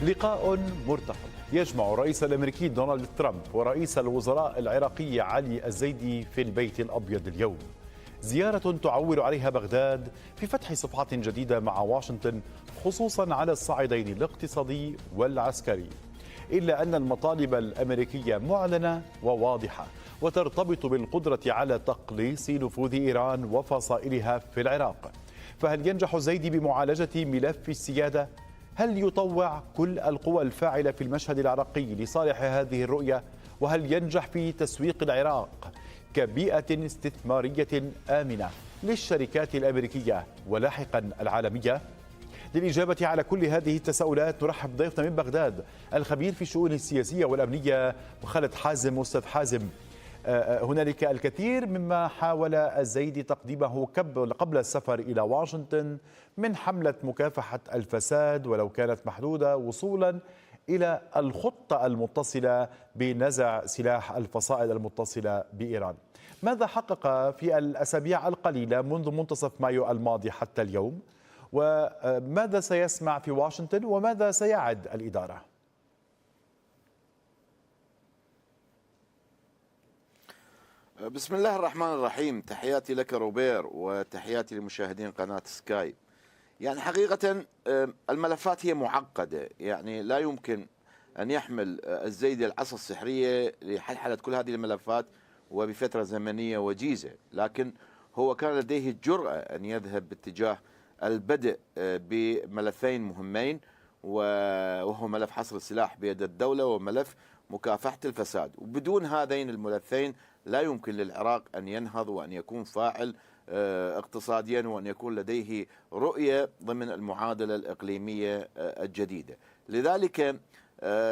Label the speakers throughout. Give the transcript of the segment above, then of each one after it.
Speaker 1: لقاء مرتقب يجمع الرئيس الأمريكي دونالد ترامب ورئيس الوزراء العراقي علي الزيدي في البيت الأبيض اليوم. زيارة تعول عليها بغداد في فتح صفحة جديدة مع واشنطن، خصوصا على الصعيدين الاقتصادي والعسكري. إلا أن المطالب الأمريكية معلنة وواضحة وترتبط بالقدرة على تقليص نفوذ إيران وفصائلها في العراق. فهل ينجح الزيدي بمعالجة ملف السيادة؟ هل يطوع كل القوى الفاعلة في المشهد العراقي لصالح هذه الرؤية؟ وهل ينجح في تسويق العراق كبيئة استثمارية آمنة للشركات الأمريكية ولاحقا العالمية؟ للإجابة على كل هذه التساؤلات نرحب ضيفنا من بغداد الخبير في الشؤون السياسية والأمنية خالد حازم. أستاذ حازم، هنالك الكثير مما حاول الزيدي تقديمه قبل السفر إلى واشنطن من حملة مكافحة الفساد ولو كانت محدودة، وصولا إلى الخطة المتصلة بنزع سلاح الفصائل المتصلة بإيران. ماذا حقق في الأسابيع القليلة منذ منتصف مايو الماضي حتى اليوم؟ وماذا سيسمع في واشنطن وماذا سيعد الإدارة؟
Speaker 2: بسم الله الرحمن الرحيم. تحياتي لك روبير وتحياتي لمشاهدين قناة سكاي. يعني حقيقة الملفات هي معقدة، يعني لا يمكن أن يحمل الزيدي العصا السحرية لحلحلة كل هذه الملفات وبفترة زمنية وجيزة، لكن هو كان لديه الجرأة أن يذهب باتجاه البدء بملفين مهمين، وهو ملف حصر السلاح بيد الدولة وملف مكافحة الفساد. وبدون هذين الملفين لا يمكن للعراق أن ينهض وأن يكون فاعل اقتصاديا وأن يكون لديه رؤية ضمن المعادلة الإقليمية الجديدة. لذلك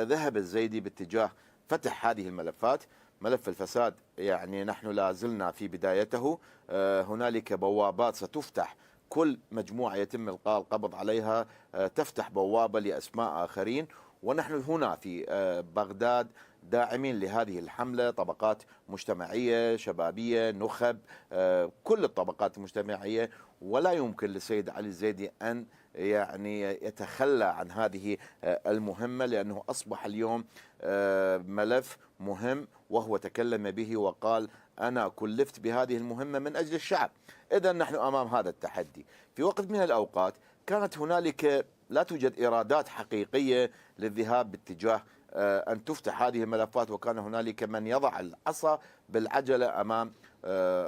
Speaker 2: ذهب الزيدي باتجاه فتح هذه الملفات. ملف الفساد يعني نحن لا زلنا في بدايته، هنالك بوابات ستفتح، كل مجموعة يتم إلقاء القبض عليها تفتح بوابة لأسماء آخرين. ونحن هنا في بغداد داعمين لهذه الحملة، طبقات مجتمعية شبابية نخب، كل الطبقات المجتمعية، ولا يمكن للسيد علي الزيدي أن يعني يتخلى عن هذه المهمة، لأنه أصبح اليوم ملف مهم، وهو تكلم به وقال أنا كلفت بهذه المهمة من أجل الشعب. إذن نحن أمام هذا التحدي. في وقت من الأوقات كانت هنالك لا توجد إرادات حقيقية للذهاب باتجاه أن تفتح هذه الملفات، وكان هنالك من يضع العصا بالعجلة أمام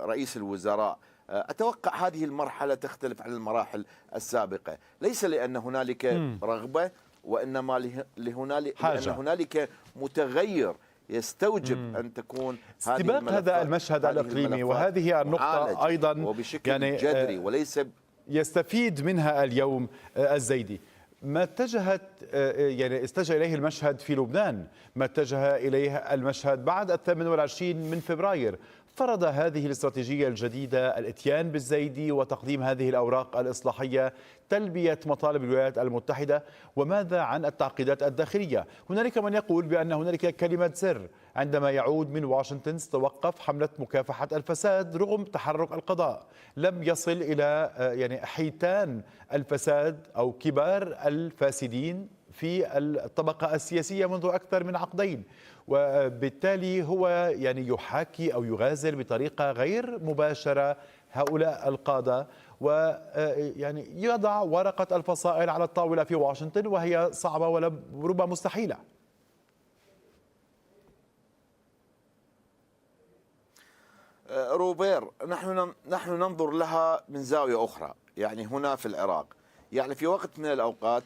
Speaker 2: رئيس الوزراء. أتوقع هذه المرحلة تختلف عن المراحل السابقة، ليس لأن هنالك رغبة، وإنما لأن هنالك متغير يستوجب أن تكون
Speaker 1: استباق هذا المشهد الإقليمي، وهذه النقطة أيضا
Speaker 2: وبشكل يعني جذري وليس
Speaker 1: يستفيد منها اليوم الزيدي. ما اتجه إليه المشهد في لبنان، ما اتجه إليه المشهد بعد 28 من فبراير، فرض هذه الاستراتيجية الجديدة الاتيان بالزيدي وتقديم هذه الأوراق الإصلاحية تلبية مطالب الولايات المتحدة. وماذا عن التعقيدات الداخلية؟ هنالك من يقول بأن هنالك كلمة سر عندما يعود من واشنطن ستوقف حملة مكافحة الفساد رغم تحرك القضاء. لم يصل إلى حيتان الفساد أو كبار الفاسدين في الطبقة السياسية منذ أكثر من عقدين، وبالتالي هو يحاكي أو يغازل بطريقة غير مباشرة هؤلاء القادة، يضع ورقة الفصائل على الطاولة في واشنطن وهي صعبة وربما مستحيلة.
Speaker 2: روبير، نحن ننظر لها من زاوية أخرى. يعني هنا في العراق، يعني في وقت من الأوقات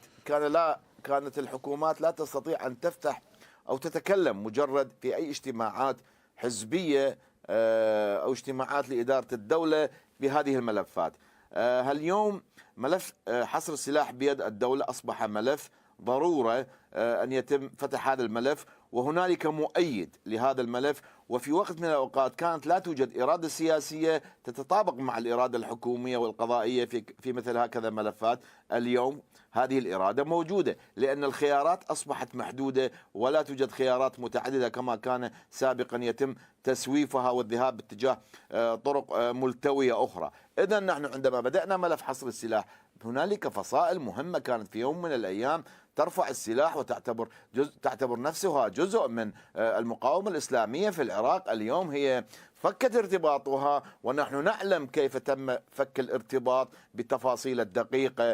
Speaker 2: كانت الحكومات لا تستطيع أن تفتح أو تتكلم مجرد في أي اجتماعات حزبية أو اجتماعات لإدارة الدولة بهذه الملفات. اليوم ملف حصر السلاح بيد الدولة أصبح ملف ضرورة أن يتم فتح هذا الملف، وهنالك مؤيد لهذا الملف. وفي وقت من الأوقات كانت لا توجد إرادة سياسية تتطابق مع الإرادة الحكومية والقضائية في مثل هكذا ملفات. اليوم هذه الإرادة موجودة، لأن الخيارات أصبحت محدودة ولا توجد خيارات متعددة كما كان سابقا يتم تسويفها والذهاب باتجاه طرق ملتوية أخرى. إذن نحن عندما بدأنا ملف حصر السلاح هنالك فصائل مهمة كانت في يوم من الأيام ترفع السلاح تعتبر نفسها جزء من المقاومة الإسلامية في العراق. اليوم هي فكت ارتباطها، ونحن نعلم كيف تم فك الارتباط بالتفاصيل الدقيقة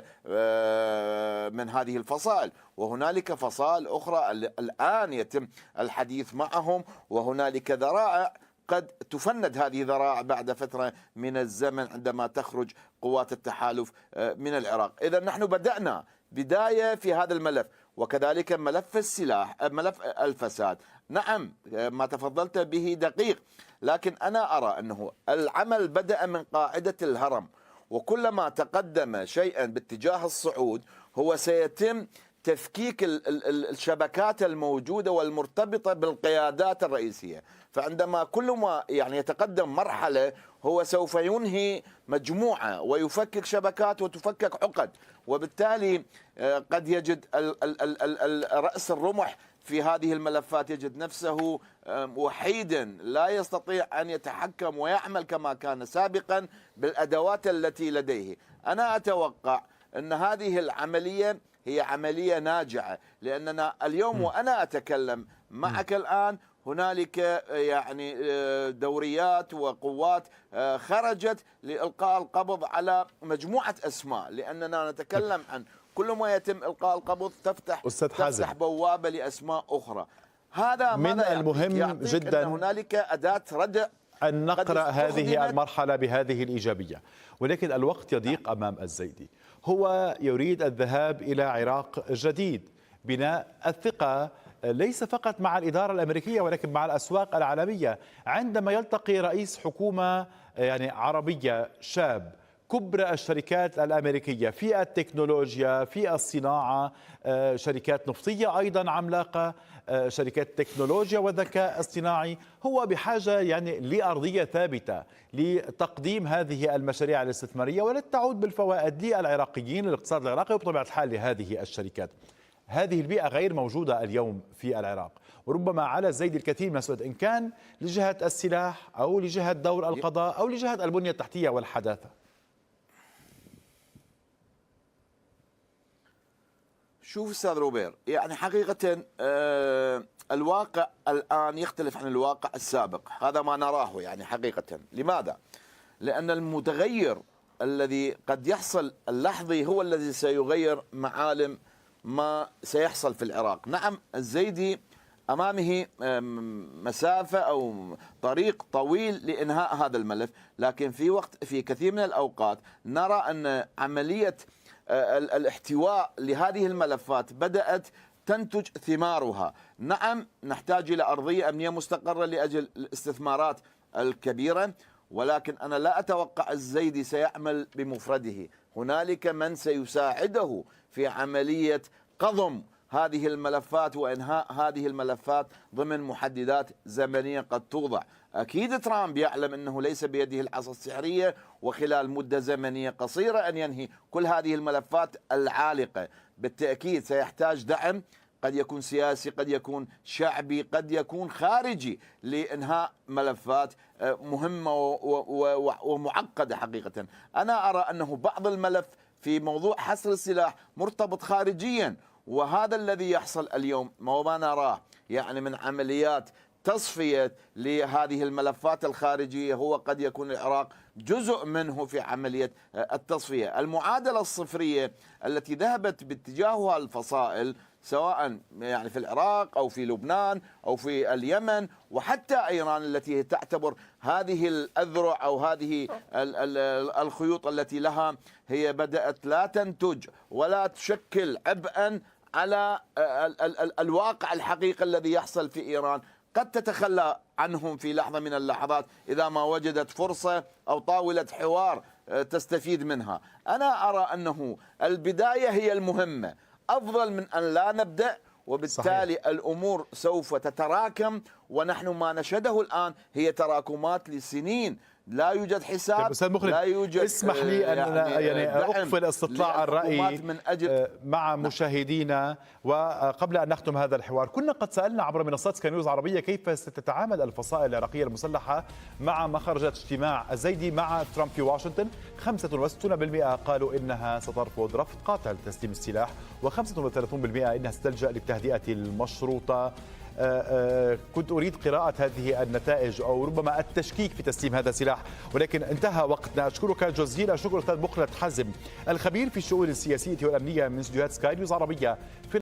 Speaker 2: من هذه الفصائل، وهنالك فصائل أخرى الآن يتم الحديث معهم، وهنالك ذرائع قد تفند هذه ذرائع بعد فترة من الزمن عندما تخرج قوات التحالف من العراق. إذا نحن بدأنا بداية في هذا الملف، وكذلك ملف السلاح، ملف الفساد. نعم ما تفضلت به دقيق، لكن أنا أرى أنه العمل بدأ من قاعدة الهرم، وكلما تقدم شيئا باتجاه الصعود هو سيتم تفكيك الشبكات الموجودة والمرتبطة بالقيادات الرئيسية. فعندما كل ما يتقدم مرحلة هو سوف ينهي مجموعة ويفكك شبكات وتفكك عقد، وبالتالي قد يجد رأس الرمح في هذه الملفات يجد نفسه وحيدا لا يستطيع أن يتحكم ويعمل كما كان سابقا بالأدوات التي لديه. أنا أتوقع أن هذه العملية هي عملية ناجعة، لأننا اليوم وأنا أتكلم معك الآن هنالك دوريات وقوات خرجت لإلقاء القبض على مجموعة أسماء، لأننا نتكلم عن كل ما يتم إلقاء القبض تفتح بوابة لأسماء أخرى. هذا
Speaker 1: من المهم جدا
Speaker 2: أن هنالك أداة ردع
Speaker 1: أن نقرأ هذه المرحلة بهذه الإيجابية، ولكن الوقت يضيق أمام الزيدي. هو يريد الذهاب إلى عراق جديد، بناء الثقة ليس فقط مع الإدارة الأمريكية ولكن مع الأسواق العالمية. عندما يلتقي رئيس حكومة عربية شاب، كبرى الشركات الأمريكية في التكنولوجيا في الصناعة، شركات نفطية أيضا عملاقة، شركات تكنولوجيا والذكاء الاصطناعي، هو بحاجة لأرضية ثابتة لتقديم هذه المشاريع الاستثمارية وللتعود بالفوائد للعراقيين للاقتصاد العراقي وبطبيعة الحال لهذه الشركات. هذه البيئة غير موجودة اليوم في العراق، وربما على الزيدي الكثير من السؤال إن كان لجهة السلاح أو لجهة دور القضاء أو لجهة البنية التحتية والحداثة.
Speaker 2: شوف أستاذ روبير، حقيقة الواقع الآن يختلف عن الواقع السابق، هذا ما نراه حقيقة. لماذا؟ لأن المتغير الذي قد يحصل اللحظي هو الذي سيغير معالم ما سيحصل في العراق. نعم الزيدي أمامه مسافة أو طريق طويل لإنهاء هذا الملف، لكن في كثير من الأوقات نرى أن عملية الاحتواء لهذه الملفات بدأت تنتج ثمارها. نعم نحتاج إلى أرضية أمنية مستقرة لأجل الاستثمارات الكبيرة، ولكن أنا لا أتوقع الزيدي سيعمل بمفرده، هنالك من سيساعده في عملية قضم هذه الملفات وإنهاء هذه الملفات ضمن محددات زمنية قد توضع. أكيد ترامب يعلم أنه ليس بيده العصا السحرية وخلال مدة زمنية قصيرة أن ينهي كل هذه الملفات العالقة. بالتأكيد سيحتاج دعم، قد يكون سياسي، قد يكون شعبي، قد يكون خارجي، لإنهاء ملفات مهمة ومعقدة. حقيقة أنا أرى أنه بعض الملف في موضوع حصر السلاح مرتبط خارجيا، وهذا الذي يحصل اليوم ما نراه من عمليات تصفية لهذه الملفات الخارجية، هو قد يكون العراق جزء منه في عملية التصفية. المعادلة الصفرية التي ذهبت باتجاهها الفصائل سواء في العراق أو في لبنان أو في اليمن وحتى إيران التي تعتبر هذه الأذرع أو هذه الخيوط التي لها هي بدأت لا تنتج ولا تشكل عبئا على الواقع الحقيقي الذي يحصل في إيران، قد تتخلى عنهم في لحظة من اللحظات إذا ما وجدت فرصة أو طاولة حوار تستفيد منها. أنا أرى أنه البداية هي المهمة، أفضل من أن لا نبدأ، وبالتالي صحيح. الأمور سوف تتراكم، ونحن ما نشهده الآن هي تراكمات لسنين لا يوجد حساب،
Speaker 1: أستاذ مخلد،
Speaker 2: لا يوجد
Speaker 1: اسمح لي أن يعني أقفل استطلاع الرأي
Speaker 2: من أجل
Speaker 1: مع مشاهدينا. وقبل أن نختم هذا الحوار، كنا قد سألنا عبر منصات سكاي نيوز عربية كيف ستتعامل الفصائل العراقية المسلحة مع مخرجات اجتماع الزيدي مع ترامب في واشنطن. 65% قالوا إنها سترفض رفض قاطع لتسليم السلاح، و35% إنها ستلجأ للتهدئة المشروطة. كنت أريد قراءة هذه النتائج أو ربما التشكيك في تسليم هذا السلاح، ولكن انتهى وقتنا. أشكرك جزيلا شكر أستاذ مخلد حزم، الخبير في الشؤون السياسية والأمنية من استديوهات سكاي نيوز عربية في